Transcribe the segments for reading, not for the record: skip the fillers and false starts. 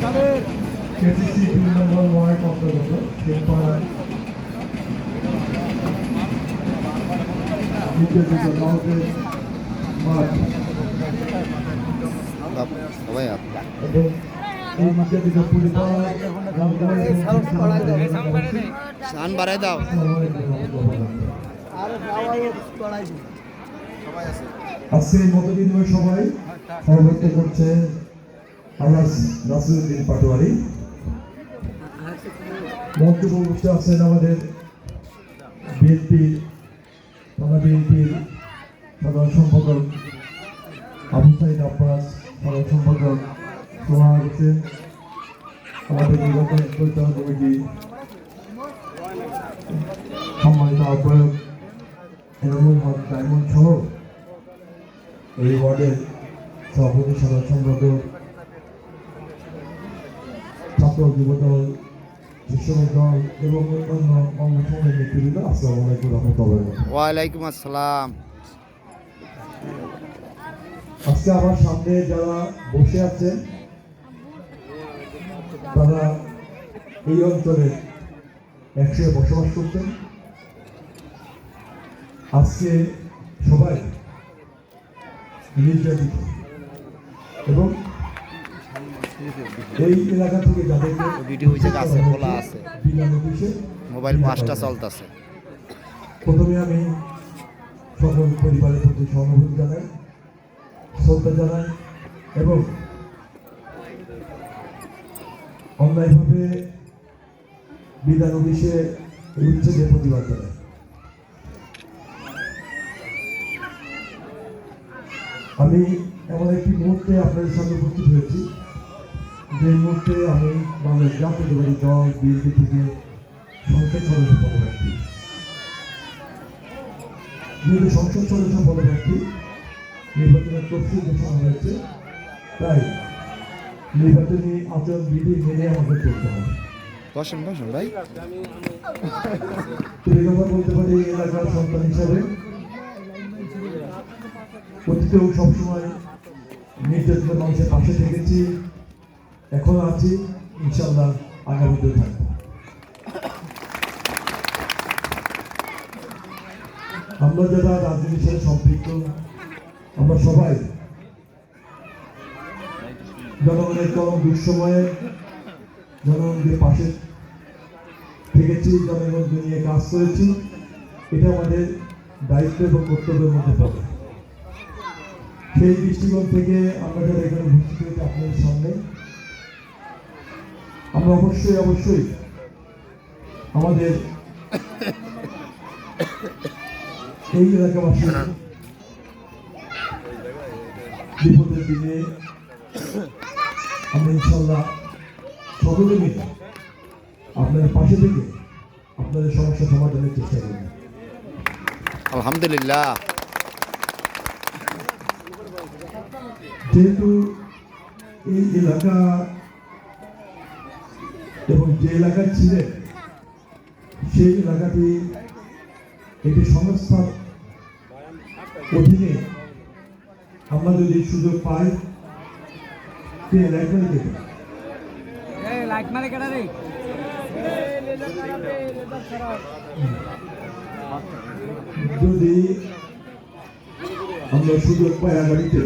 KCC 2 নম্বর word অন্তর্গত শিলপাড়া নির্যাতিত গাঁওদের মাঠ সবাই এবং এই নির্যাতিত পরিবার সান বাড়াই দাও। আজকে এই মতবিনিময় সভায় সভাপতিত্ব করছে আলহাজ নাসিরউদ্দিন পাটোয়ারি। মন্তব্য করতে আছেন আমাদের বিএনপির সাধারণ সম্পাদক আবু সাইদ আব্বাস, সাধারণ সম্পাদক সোহাগ হোসেন, আমাদের নির্বাচন পরিচালনা কমিটি সম্মানিত আহ্বায়ক এনামুল হক ডায়মন্ড সহ এই ওয়ার্ডের সভাপতি, সাধারণ সম্পাদক, ছাত্র যুবদল, শিক্ষক দল এবং অন্যান্য সংগঠনের নেতৃবৃন্দ, আসসালামু আলাইকুম রহমতুল্লাহ। ওয়ালাইকুম আসসালাম। আজকে আমার সামনে যারা বসে আছেন তারা এই অঞ্চলে একসঙ্গে বসবাস করতেন। আজকে সবাই নির্যাতিত এবং এই এলাকা থেকে যাদেরকে ভিডিও হইছে কাছে খোলা আছে, মোবাইল 5টা চলতেছে। প্রথমে আমি সকল পরিবারের প্রতি সহানুভূতি জানাই, শ্রদ্ধা জানাই এবং অন্যায়ভাবে বিধান অফিসে উচ্ছেদের প্রতিবাদ জানাই। আমি এমন একটি মুহূর্তে আপনাদের সামনে উপস্থিত হয়েছি যে মুহূর্তে আমি বাংলাদেশ জাতীয়তাবাদী দল বিএনপি থেকে সংসদ সদস্য পদপ্রার্থী। যেহেতু সংসদ সদস্য পদপ্রার্থী নির্বাচনের তফসিল ঘোষণা হয়েছে, তাই নির্বাচনী আচরণ বিধি মেনে আমাদের চলতে হবে। বসেন ভাই। তুমি কথা বলতে পারি এলাকার সন্তান হিসাবে অতীতেও সবসময় নির্যাতিত মানুষের পাশে থেকেছি, এখনো আছি, ইনশাল্লাহ আগামীতেও থাকবো। আমরা যারা রাজনীতির সাথে সম্পৃক্ত, আমরা সবাই জনগণের চরম দুঃসময়ে জনগণের পাশে থেকেছি, জনগণকে নিয়ে কাজ করেছি। এটা আমাদের দায়িত্ব এবং কর্তব্যের মধ্যে পড়ে। সেই দৃষ্টিকোণ থেকে আমরা যারা এখানে উপস্থিত হয়েছি আপনাদের সামনে, আমরা অবশ্যই আমাদের এই এলাকাবাসীর বিপদের দিনে আমরা ইনশাল্লাহ সকলে মিলে আপনাদের পাশে থেকে আপনাদের সমস্যা সমাধানের চেষ্টা করব। আলহামদুলিল্লাহ। যেহেতু এই এলাকা এবং যে এলাকায় ছিলেন সেই এলাকাটি একটি সংস্থার অধীনে আমরা যদি সুযোগ পাই যদি আমরা সুযোগ পাই আগামীতে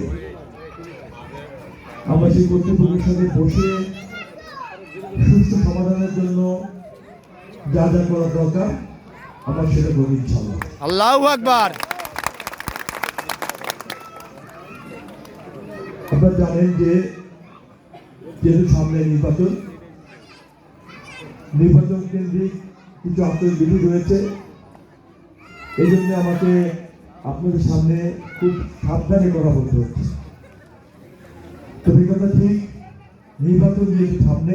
আমরা সেই কর্তৃপক্ষের সাথে বসে সুষ্ঠু সমাধানের জন্য যা যা করা দরকার আমরা সেটা করব ইনশাআল্লাহ। আল্লাহু আকবার। আপনারা জানেন যে যেহেতু সামনে নির্বাচন কেন্দ্রিক কিছু আচরণবিধি রয়েছে, এই জন্য আমাকে আপনাদের সামনে খুব সাবধানে কথা বলতে হচ্ছে। তো এই কথা ঠিক, নির্বাচন যেহেতু সামনে,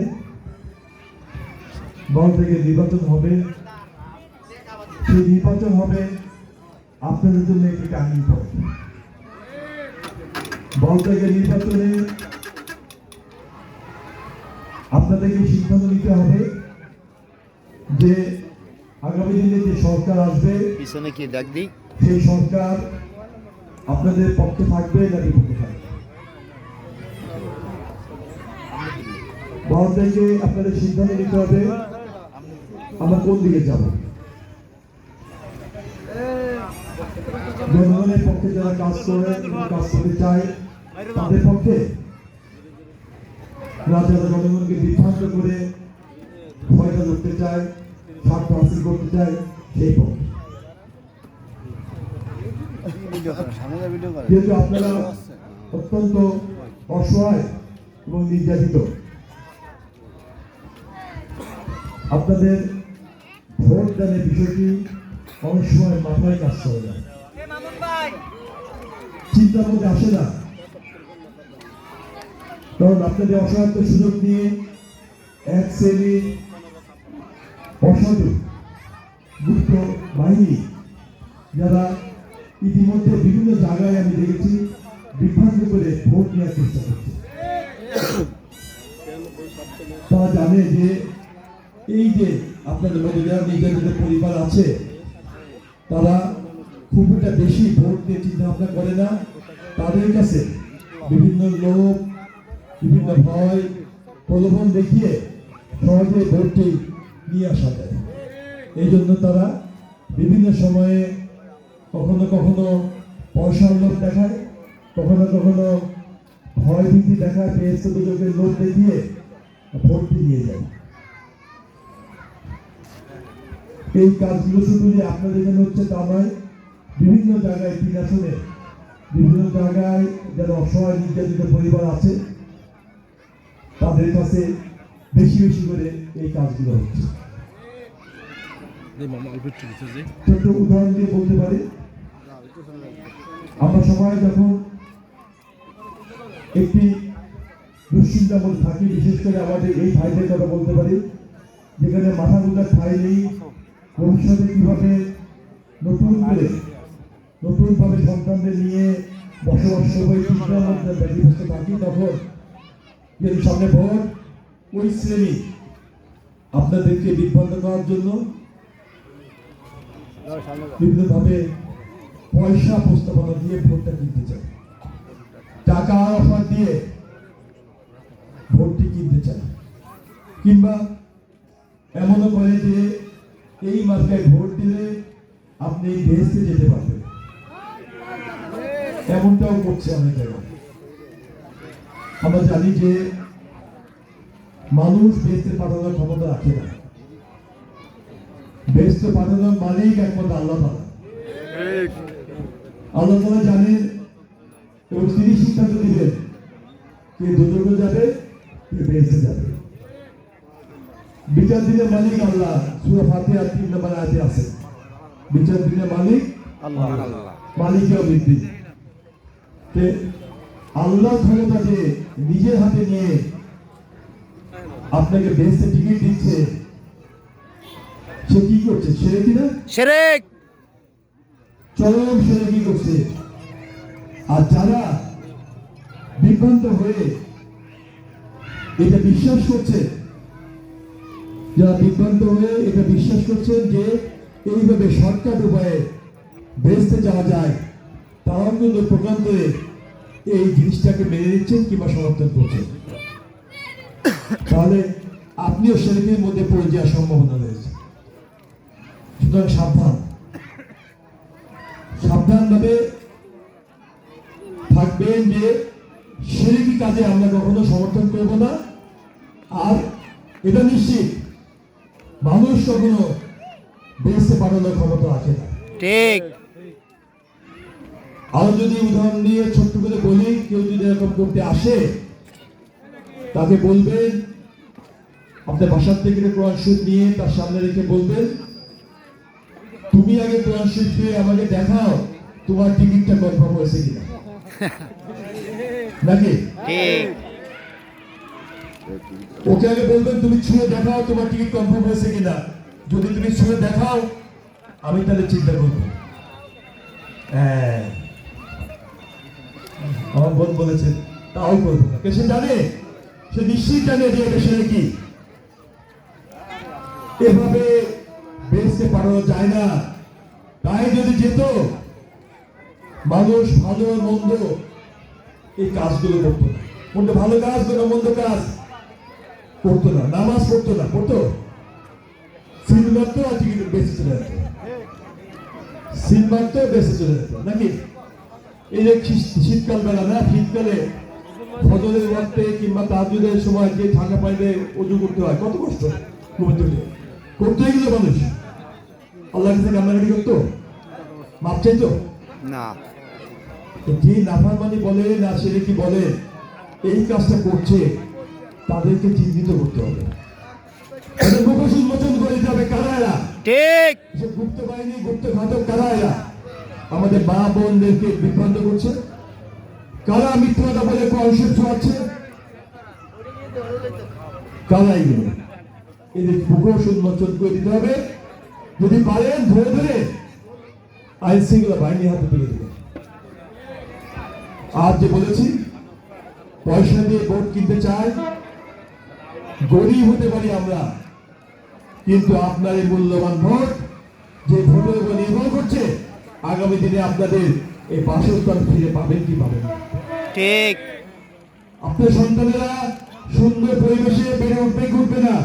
দল থেকে নির্বাচন হবে, সেই নির্বাচন হবে আপনাদের জন্য একটি টার্নিং পয়েন্ট। দল থেকে নির্বাচনে আপনাদেরকে সিদ্ধান্ত নিতে হবে যে আগামী দিনে যে সরকার আসবে পিছনে কি দেখ দি, সেই সরকার আপনাদের পক্ষে থাকবে না বিপক্ষে থাকবে। ভারতকে আপনাদের সিদ্ধান্ত নিতে হবে আমরা কোন দিকে যাব। জনগণের পক্ষে যারা কাজ করে কাজ করতে চায় তাদের পক্ষে, যারা জনগণকে বিভ্রান্ত করে ভয়টা ধরতে চায়, স্বার্থ হাসিল করতে চায় সেই পক্ষে। যেহেতু আপনারা অত্যন্ত অসহায় এবং নির্যাতিত, আপনাদের ভোট দানের বিষয়টি অনেক সময় মাথায় কাজ করে না, চিন্তার মধ্যে আসে না। কারণ আপনাদের অসহায়ত্ব সুযোগ নিয়ে এক শ্রেণী অসাধু গুপ্ত বাহিনী, যারা ইতিমধ্যে বিভিন্ন জায়গায় আমি দেখেছি বিভ্রান্ত করে ভোট নেওয়ার চেষ্টা করছে। তারা জানে যে এই যে আপনাদের মধ্যে যারা নিজেদের পরিবার আছে, তারা খুব একটা বেশি ভোট নিয়ে চিন্তা ভাবনা করে না। তাদের কাছে বিভিন্ন লোক, বিভিন্ন ভয় প্রলোভন দেখিয়ে সহজে ভোটটি নিয়ে আসা যায়। এই জন্য তারা বিভিন্ন সময়ে কখনো কখনো পয়সার লোভ দেখায়, কখনো কখনো ভয় ভীতি দেখায়, পেয়েছে দুজনের লোভ দেখিয়ে ভোটটি নিয়ে যায়। এই কাজগুলো শুধু যে আপনাদের জন্য হচ্ছে তা নয়, বিভিন্ন জায়গায় বিনাশনে, বিভিন্ন জায়গায় যারা অসহায় নির্যাতিত পরিবার আছে তাদের কাছে বেশি বেশি করে এই কাজগুলো হচ্ছে। ছোট উদাহরণ দিয়ে বলতে পারি, আমরা সবাই যখন একটি দুশ্চিন্তার মধ্যে থাকি, বিশেষ করে আমাদের এই ভাইদের কথা বলতে পারি, যেখানে মাথা গোটার ঠাঁই নেই, ভবিষ্যতে কিভাবে নতুনভাবে সন্তানদের নিয়ে বসবাস করবো, এই চিন্তার মধ্যে ব্যতিব্যস্ত থাকি, তখন যদি সামনে ভোট, ওই শ্রেণী আপনাদেরকে বিভ্রান্ত করার জন্য বিভিন্নভাবে পয়সা প্রস্তাবনা দিয়ে ভোটটা কিনতে চায়, টাকা অফার দিয়ে ভোটটি কিনতে চায়, কিংবা এমনও করে যে এই মার্কায় ভোট দিলে আপনি দেশে যেতে পারবেন, এমনটাও করছে অনেক জায়গায়। আমরা জানি যে মানুষ বেহেশতে পাঠানোর ক্ষমতা রাখে না, বেহেশতে পাঠানোর মালিক একমাত্র আল্লাহ তাআলা। আল্লাহ তাআলা জানেন এবং তিনি সিদ্ধান্ত দিবেন কে দোজখে যাবে, কে বেহেশতে যাবে। বিচার দিনের মালিক আল্লাহ। সূরা ফাতিহা 3 নম্বর আয়াতে আছে, বিচার দিনের মালিক আল্লাহ, মালিক ইয়াউমিদ্দিন। তে আল্লাহ ক্ষমতা যে নিজের হাতে নিয়ে আপনাকে বেহেশতে টিকিট দিচ্ছে, সে কি করছে? শিরক না? শিরক, চরম শিরকি করছে। আর যারা বিভ্রান্ত হয়ে এটা বিশ্বাস করছে, যারা বিভ্রান্ত হয়ে এটা বিশ্বাস করছেন যে এইভাবে শর্টকাট উপায়ে বেহেশতে যাওয়া যায়, তারাও কিন্তু প্রকান্তরে এই জিনিসটাকে মেনে নিচ্ছেন কিংবা সমর্থন করছেন। তাহলে আপনিও শিরকের মধ্যে পড়ে যাওয়ার সম্ভাবনা রয়েছে। সুতরাং সাবধানভাবে থাকবেন যে শিরকি কাজে আমরা কখনো সমর্থন করব না। আর এটা নিশ্চিত, মানুষ কখনো বেহেশতে পাঠানোর ক্ষমতা রাখে না। ঠিক। আরো যদি উদাহরণ দিয়ে ছোট্ট করে বলি, কেউ যদি এরকম করতে আসে, তাকে বলবেন, আপনার বাসার থেকে কোরআন শরীফ নিয়ে তার সামনে রেখে বলবেন, তুমি আগে কোরআন শরীফ দিয়ে আমাকে দেখাও তোমার টিকিটটা কনফার্ম হয়েছে কিনা, নাকি? ঠিক। ওকে আগে বলবেন তুমি ছুঁয়ে দেখাও তোমার টিকিট কনফার্ম হয়েছে কিনা। যদি তুমি ছুঁয়ে দেখাও, আমি তাহলে চিন্তা করবো। হ্যাঁ, আমার বোন বলেছেন তাও করবো না। সে জানে, সে নিশ্চিত জানে যে এটা শিরকি। এভাবে বেহেশতে পাঠানো যায় না। তাই যদি যেত, মানুষ ভালো মন্দ এই কাজগুলো করতো না। কোনটা ভালো কাজ, কোনটা মন্দ কাজ পড়তো না, নামাজ পড়তো না, পড়তো সিল মারতো আর টিকিট বেঁচে চলে যেত, সিল মারতো বেঁচে চলে যেত নাকি? এই যে শীতকাল বেলা না, শীতকালে ফজরের ওয়াক্তে কিংবা তাহাজ্জুদের সময় যে ঠান্ডা পানিতে ওযু করতে হয়, কত কষ্ট ঘুমোতে উঠে করতে গেল মানুষ। আল্লাহ কাছে কান্নাকাটি করতো, মাপ চাইতো না। যে নাফরমানি বলে না সেটা কি বলে এই কাজটা করছে তাদেরকে চিহ্নিত করতে হবে, তাদের মুখোশ উন্মোচন করে দিতে হবে। কারা এরা? ঠিক। সে গুপ্ত বাহিনী, গুপ্ত ঘাতক। কারা এরা? আমাদের মা বোনদেরকে বিভ্রান্ত করছে। কারা মিথ্যাটা বলে কনসেপ্ট ছড়াচ্ছে? কারা এগুলো? এদের মুখোশ উন্মোচন করে দিতে হবে। যদি পারেন ধরে ধরে আইন শৃঙ্খলা বাহিনীর হাতে তুলে দেবেন। আজ যে বলেছি পয়সা দিয়ে ভোট কিনতে চাই, গরিব হতে পারি আমরা, কিন্তু আপনার এই মূল্যবান ভোট যে ভোটের উপর নির্ভর করছে আগামী দিনে আপনাদের এই বাসস্থান ফিরে পাবেন কি পাবেন না। ঠিক। আপনার সন্তানেরা সুন্দর পরিবেশে বেড়ে উঠবে কি উঠবে না,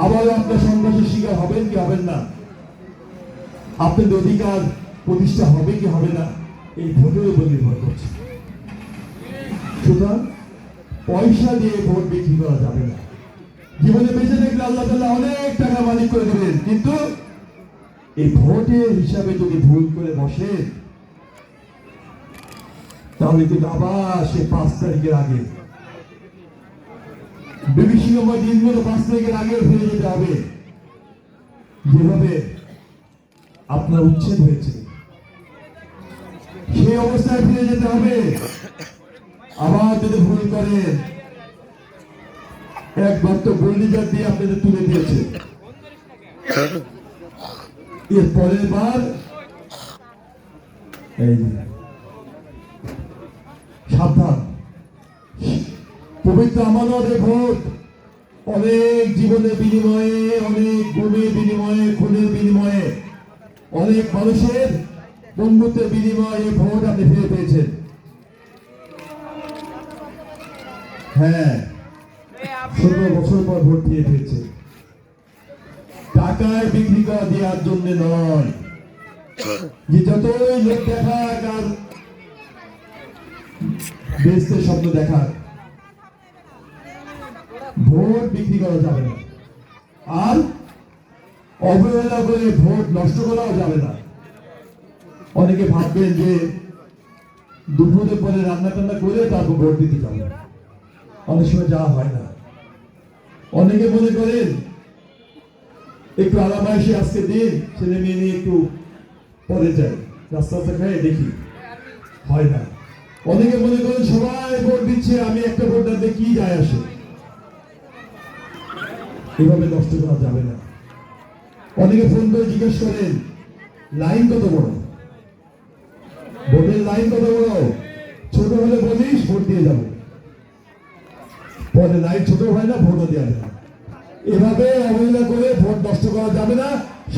আবারও আপনার সন্ত্রাসের শিকার হবেন কি হবেন না, আপনাদের অধিকার প্রতিষ্ঠা হবে কি হবে না, এই ভোটের উপর নির্ভর করছে। সুতরাং পয়সা দিয়ে ভোট বিক্রি করা যাবে না। জীবনে বেঁচে থাকলে আল্লাহ তাআলা অনেক টাকা মালিক করে দেবেন, কিন্তু এই ভোটের হিসাবে যদি ভুল করে বসে তাহলে কিন্তু আবার সে 5 তারিখের আগে বিভীষিকাময় দিনগুলো 5 তারিখের আগে ফিরে যেতে হবে, যেভাবে আপনার উচ্ছেদ হয়েছে সেই অবস্থায় ফিরে যেতে হবে। আবার যদি ভুল করেন, এক গর্ত গোল্ডিজার দিয়ে আপনাদের তুলে দিয়েছে, এর পরের বার এই সাবধান। পবিত্র আমানত ভোট অনেক জীবনের বিনিময়ে, অনেক গুমের বিনিময়ে, খুনের বিনিময়ে, অনেক মানুষের বন্ধুত্বের বিনিময়ে ভোট আপনি ফিরে পেয়েছেন। হ্যাঁ, ১৭ বছর পর ভোট ফিরে পেয়েছে। টাকায় বিক্রি করা দেওয়ার জন্য নয়, যে যতই লোক দেখাক আর বেহেশতের স্বপ্ন দেখাক, ভোট বিক্রি করা যাবে না, আর অবহেলা করে ভোট নষ্ট করাও যাবে না। অনেকে ভাববেন যে দুপুরের পরে রান্না টান্না করে তারপর ভোট দিতে যাবে, অনেক সময় যাওয়া হয় না। অনেকে মনে করেন একটু আরামাইশে আজকে দিন, ছেলে মেয়ে নিয়ে একটু পরে যাই, রাস্তা খাই দেখি, হয় না। অনেকে মনে করেন সবাই ভোট দিচ্ছে, আমি একটা ভোট দিতে কি যায় আসে, এভাবে নষ্ট করা যাবে না। অনেকে ফোন করে জিজ্ঞেস করেন লাইন কত বড়, ভোটের লাইন কত বড়, ছোট হলে বলিস ভোট দিয়ে যাবো, পরে লাইন ছোট হয় না, ভোটও দেওয়া যায়। এভাবে অবহেলা করে ভোট নষ্ট করা যাবে না,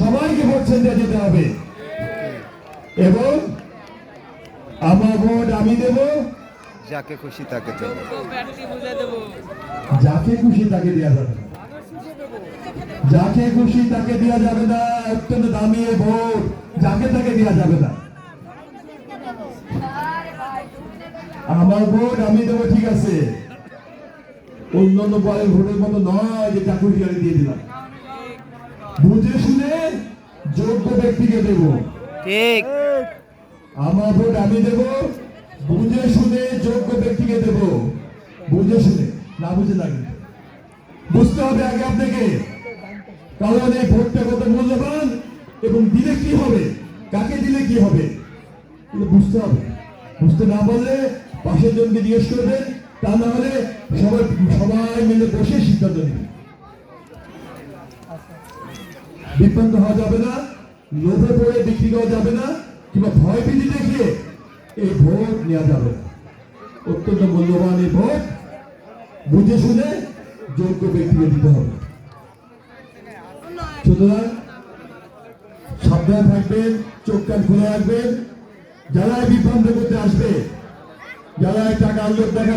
সবাইকে ভোট সেন্টারে যেতে হবে এবং আমার ভোট আমি দেব, যাকে খুশি তাকে দেব, যাকে খুশি তাকে দেওয়া যাবে না, যাকে খুশি তাকে দেওয়া যাবে না। অত্যন্ত দামি ভোট, যাকে তাকে দেওয়া যাবে না। আমার ভোট আমি দেবো, ঠিক আছে, অন্যান্য পরের ভোটের মতো নয় যে চাকুরি গাড়ি দিয়ে দিলাম। বুঝে শুনে যোগ্য ব্যক্তিকে দেব। ঠিক। আমার ভোট আমি দেব, বুঝে শুনে যোগ্য ব্যক্তিকে দেব, বুঝে শুনে, না বুঝে না। কিন্তু বুঝতে হবে আগে আপনাকে, কারণ এই ভোটটা কত মূল্যবান এবং দিলে কি হবে, কাকে দিলে কি হবে, বুঝতে হবে। বুঝতে না পারলে পাশের জনকে জিজ্ঞেস করবেন, তা না হলে সবাই মিলে বসে সিদ্ধান্ত নেবে। বিভ্রান্ত হওয়া যাবে না, লোভে পড়ে বিক্রি করা যাবে না, কিংবা ভয় ভীতি দেখিয়ে এই ভোট নেওয়া যাবে না। অত্যন্ত মূল্যবান এই ভোট বুঝে শুনে যোগ্য ব্যক্তিকে দিতে হবে। সুতরাং সাবধান থাকবেন, চোখ কান খুলে রাখবেন। যারা বিভ্রান্ত করতে আসবে, যারা টাকা লোক দেখা